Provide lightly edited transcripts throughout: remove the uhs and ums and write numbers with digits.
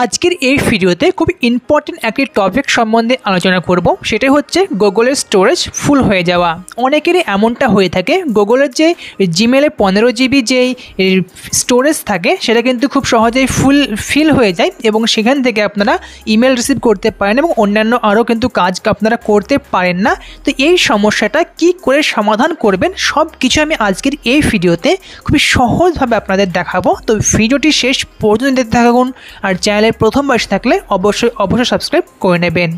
আজকের এই ভিডিওতে খুব ইম্পর্টেন্ট একটি টপিক সম্বন্ধে আলোচনা করব, সেটাই হচ্ছে গুগলের স্টোরেজ ফুল হয়ে যাওয়া। অনেকেরই এমনটা হয়ে থাকে, গুগলের যে জিমেলে 15 জিবি যেই স্টোরেজ থাকে সেটা কিন্তু খুব সহজেই ফিল হয়ে যায় এবং সেখান থেকে আপনারা ইমেল রিসিভ করতে পারেন এবং অন্যান্য আরও কিন্তু কাজ আপনারা করতে পারেন না। তো এই সমস্যাটা কি করে সমাধান করবেন সব কিছু আমি আজকের এই ভিডিওতে খুবই সহজভাবে আপনাদের দেখাবো। তো ভিডিওটি শেষ পর্যন্ত দেখতে থাকুন, আর চ্যানেলের প্রথমবার থাকলে অবশ্যই সাবস্ক্রাইব করে নেবেন।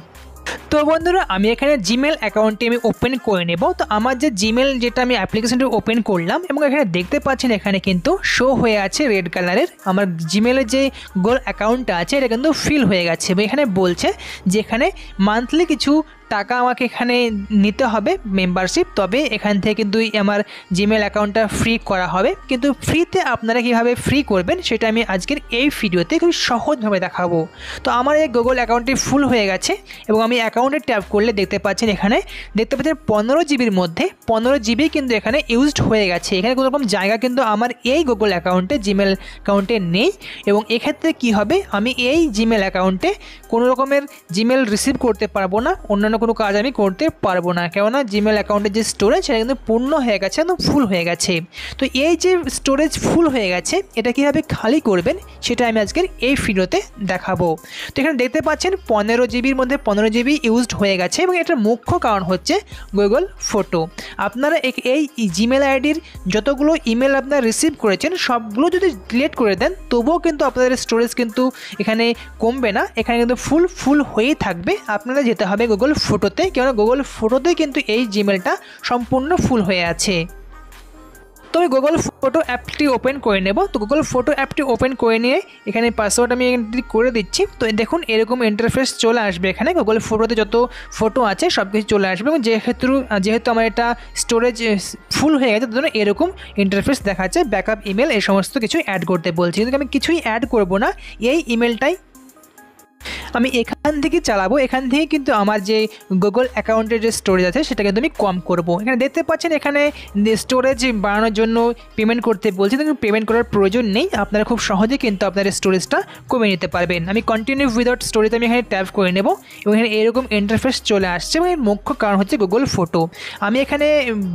তো বন্ধুরা, আমি এখানে জিমেল অ্যাকাউন্টটি আমি ওপেন করে নেব। তো আমার যে জিমেল যেটা আমি অ্যাপ্লিকেশনটি ওপেন করলাম এবং এখানে দেখতে পাচ্ছেন এখানে কিন্তু শো হয়ে আছে রেড কালারের আমার জিমেলের যে গুগল অ্যাকাউন্টটা আছে এটা কিন্তু ফিল হয়ে গেছে এবং এখানে বলছে যে এখানে মান্থলি কিছু টাকা আমাকে এখানে নিতে হবে মেম্বারশিপ, তবে এখান থেকে কিন্তু আমার জিমেল অ্যাকাউন্টটা ফ্রি করা হবে। কিন্তু ফ্রিতে আপনারা কীভাবে ফ্রি করবেন সেটা আমি আজকের এই ভিডিওতে খুব সহজভাবে দেখাবো। তো আমার এই গুগল অ্যাকাউন্টটি ফুল হয়ে গেছে এবং আমি অ্যাকাউন্টে ট্যাপ করলে দেখতে পাচ্ছেন এখানে 15 জিবির মধ্যে 15 জিবি কিন্তু এখানে ইউজড হয়ে গেছে। এখানে কোনো রকম জায়গা কিন্তু আমার এই গুগল অ্যাকাউন্টে জিমেল অ্যাকাউন্টে নেই এবং এক্ষেত্রে কি হবে, আমি এই জিমেল অ্যাকাউন্টে কোনো রকমের জিমেল রিসিভ করতে পারবো না, অন্যান্য কোনো কাজ আমি করতে পারবো না, কেননা জিমেল অ্যাকাউন্টের যে স্টোরেজ সেটা কিন্তু পূর্ণ হয়ে গেছে, একদম ফুল হয়ে গেছে। তো এই যে স্টোরেজ ফুল হয়ে গেছে এটা কীভাবে খালি করবেন সেটা আমি আজকের এই ভিডিওতে দেখাবো। তো এখানে দেখতে পাচ্ছেন 15 জিবির মধ্যে 15 জিবি ইউজড হয়ে গেছে এবং এটার মুখ্য কারণ হচ্ছে গুগল ফটো। আপনারা এই জিমেল আইডির যতগুলো ইমেল আপনারা রিসিভ করেছেন সবগুলো যদি ডিলিট করে দেন তবুও কিন্তু আপনাদের স্টোরেজ কিন্তু এখানে কমবে না, এখানে কিন্তু ফুল হয়েই থাকবে। আপনারা যেতে হবে গুগল ফটোতে, কেননা গুগল ফটোতে কিন্তু এই জিমেলটা সম্পূর্ণ ফুল হয়ে আছে। তো আমি গুগল ফটো অ্যাপটি ওপেন করে নেব। তো গুগল ফটো অ্যাপটি ওপেন করে নিয়ে এখানে পাসওয়ার্ড আমি এন্ট্রি করে দিচ্ছি। তো দেখুন এরকম ইন্টারফেস চলে আসবে, এখানে গুগল ফটোতে যত ফটো আছে সব কিছু চলে আসবে এবং যেহেতু আমার এটা স্টোরেজ ফুল হয়ে গেছে তার জন্য এরকম ইন্টারফেস দেখাচ্ছে। ব্যাকআপ ইমেল এই সমস্ত কিছু অ্যাড করতে বলছি, কিন্তু আমি কিছুই অ্যাড করব না, এই ইমেলটাই আমি এখান থেকে চালাবো। এখান থেকে কিন্তু আমার যে গুগল অ্যাকাউন্টের যে স্টোরেজ আছে সেটা কিন্তু আমি কম করব। এখানে দেখতে পাচ্ছেন এখানে স্টোরেজ বাড়ানোর জন্য পেমেন্ট করতে বলছি, কিন্তু পেমেন্ট করার প্রয়োজন নেই, আপনারা খুব সহজে কিন্তু আপনার স্টোরেজটা কমিয়ে নিতে পারবেন। আমি কন্টিনিউ উইদাউট স্টোরেজ আমি এখানে ট্যাপ করে নেব এবং এখানে এরকম ইন্টারফেস চলে আসছে এবং এর মুখ্য কারণ হচ্ছে গুগল ফটো। আমি এখানে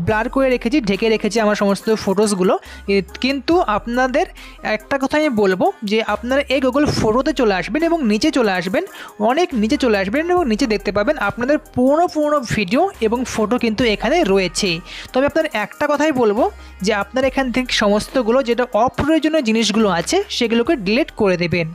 ব্লার করে রেখেছি, ঢেকে রেখেছি আমার সমস্ত ফটোসগুলো, কিন্তু আপনাদের একটা কথা আমি বলবো যে আপনারা এই গুগল ফটোতে চলে আসবেন এবং নিচে চলে আসবেন, অনেক নিচে চলে আসবেন এবং নিচে দেখতে পাবেন আপনাদের পুরনো ভিডিও এবং ফটো কিন্তু এখানে রয়েছে। তবে আপনার একটা কথাই বলবো যে আপনারা এখান থেকে সমস্তগুলো যেটা অপ্রয়োজনীয় জিনিসগুলো আছে সেগুলোকে ডিলিট করে দেবেন,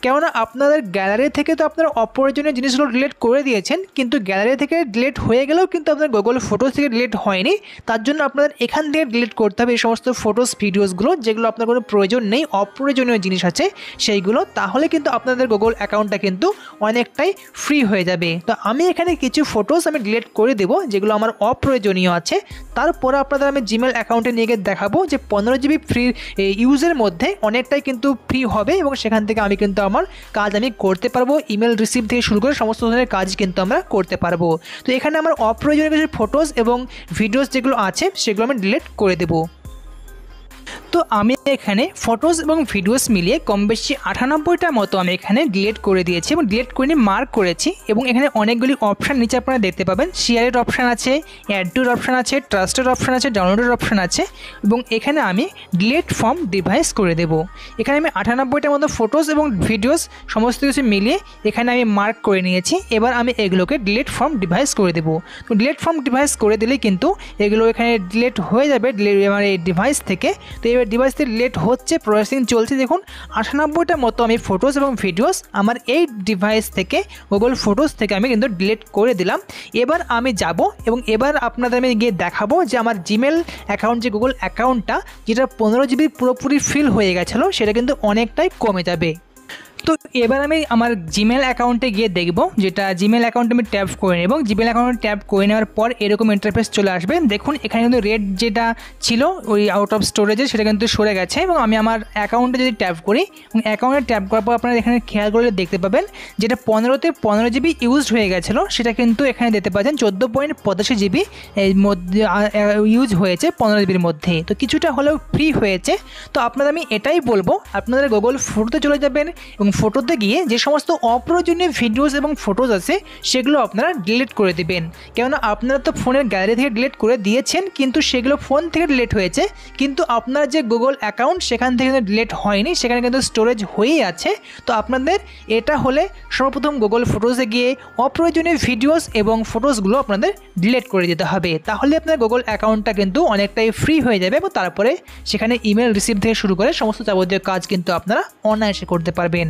কেননা আপনাদের গ্যালারি থেকে তো আপনারা অপ্রয়োজনীয় জিনিসগুলো ডিলিট করে দিয়েছেন, কিন্তু গ্যালারি থেকে ডিলিট হয়ে গেলেও কিন্তু আপনার গুগল ফটোস থেকে ডিলিট হয়নি। তার জন্য আপনাদের এখান থেকে ডিলিট করতে হবে এই সমস্ত ফটোস ভিডিওসগুলো যেগুলো আপনার কোনো প্রয়োজন নেই, অপ্রয়োজনীয় জিনিস আছে সেইগুলো, তাহলে কিন্তু আপনাদের গুগল অ্যাকাউন্টটা কিন্তু অনেকটাই ফ্রি হয়ে যাবে। তো আমি এখানে কিছু ফটোস আমি ডিলিট করে দেবো যেগুলো আমার অপ্রয়োজনীয় আছে, তারপরে আপনাদের আমি জিমেল অ্যাকাউন্টে নিয়ে গিয়ে দেখাবো যে 15 জিবি ফ্রি ইউজের মধ্যে অনেকটাই কিন্তু ফ্রি হবে এবং সেখান থেকে আমি কিন্তু আমার কাজ আমি করতে পারবো, ইমেল রিসিভ থেকে শুরু করে সমস্ত ধরনের কাজ কিন্তু আমরা করতে পারবো। তো এখানে আমার অপ্রয়োজনীয় কিছু ফটোস এবং ভিডিওস যেগুলো আছে সেগুলো আমি ডিলিট করে দেবো। তো আমি এখানে ফটোস এবং ভিডিওস মিলিয়ে কম বেশি 98টার মতো আমি এখানে ডিলিট করে দিয়েছি এবং ডিলিট করে নিয়ে মার্ক করেছি এবং এখানে অনেকগুলি অপশান নিচে আপনারা দেখতে পাবেন, শেয়ারের অপশান আছে, অ্যাড টুর অপশান আছে, ট্রাস্টের অপশান আছে, ডাউনলোডের অপশান আছে এবং এখানে আমি ডিলিট ফ্রম ডিভাইস করে দেব। এখানে আমি 98টার মতো ফটোস এবং ভিডিওস সমস্ত কিছু মিলিয়ে এখানে আমি মার্ক করে নিয়েছি। এবার আমি এগুলোকে ডিলিট ফ্রম ডিভাইস করে দেব। তো ডিলিট ফ্রম ডিভাইস করে দিলেই কিন্তু এগুলো এখানে ডিলিট হয়ে যাবে আমার এই ডিভাইস থেকে। তো এবার ডিভাইস থেকে ডিলিট হচ্ছে, প্রসেসিং চলছে। দেখুন 98টার মতো আমি ফটোস এবং ভিডিওস আমার এই ডিভাইস থেকে গুগল ফটোস থেকে আমি কিন্তু ডিলিট করে দিলাম। এবার আমি যাব এবং এবার আপনাদের আমি গিয়ে দেখাবো যে আমার জিমেল অ্যাকাউন্ট যে গুগল অ্যাকাউন্টটা যেটা 15 জিবি পুরোপুরি ফিল হয়ে গেছিলো সেটা কিন্তু অনেকটাই কমে যাবে। তো এবার আমি আমার জিমেল অ্যাকাউন্টে গিয়ে দেখব, যেটা জিমেল অ্যাকাউন্টে আমি ট্যাপ করে নেব। জিমেল অ্যাকাউন্টে ট্যাপ করে নেওয়ার পর এরকম ইন্টারফেস চলে আসবে। দেখুন এখানে কিন্তু রেড যেটা ছিল ওই আউট অফ স্টোরেজে সেটা কিন্তু সরে গেছে এবং আমি আমার অ্যাকাউন্টে যদি ট্যাপ করি এবং অ্যাকাউন্টে ট্যাপ করার পর আপনারা এখানে খেয়াল করলে দেখতে পাবেন যেটা 15 জিবি ইউজড হয়ে গেছিলো সেটা কিন্তু এখানে দেখতে পাচ্ছেন 14.85 জিবি এর মধ্যে ইউজ হয়েছে 15 জিবির মধ্যে। তো কিছুটা হলেও ফ্রি হয়েছে। তো আপনাদের আমি এটাই বলবো, আপনারা গুগল ফটোতে চলে যাবেন এবং ফটো ফটোতে গিয়ে যে সমস্ত অপ্রয়োজনীয় ভিডিওস এবং ফটোজ আছে সেগুলো আপনারা ডিলিট করে দেবেন। কেননা আপনারা তো ফোনের গ্যালারি থেকে ডিলিট করে দিয়েছেন, কিন্তু সেগুলো ফোন থেকে ডিলিট হয়েছে, কিন্তু আপনার যে গুগল অ্যাকাউন্ট সেখান থেকে কিন্তু ডিলিট হয়নি, সেখানে কিন্তু স্টোরেজ হয়েই আছে। তো আপনাদের এটা হলে সর্বপ্রথম গুগল ফটোসে গিয়ে অপ্রয়োজনীয় ভিডিওস এবং ফটোসগুলো আপনাদের ডিলিট করে দিতে হবে। তাহলে আপনার গুগল অ্যাকাউন্টটা কিন্তু অনেকটাই ফ্রি হয়ে যাবে এবং তারপরে সেখানে ইমেল রিসিভ থেকে শুরু করে সমস্ত যাবতীয় কাজ কিন্তু আপনারা অনায়াসে করতে পারবেন।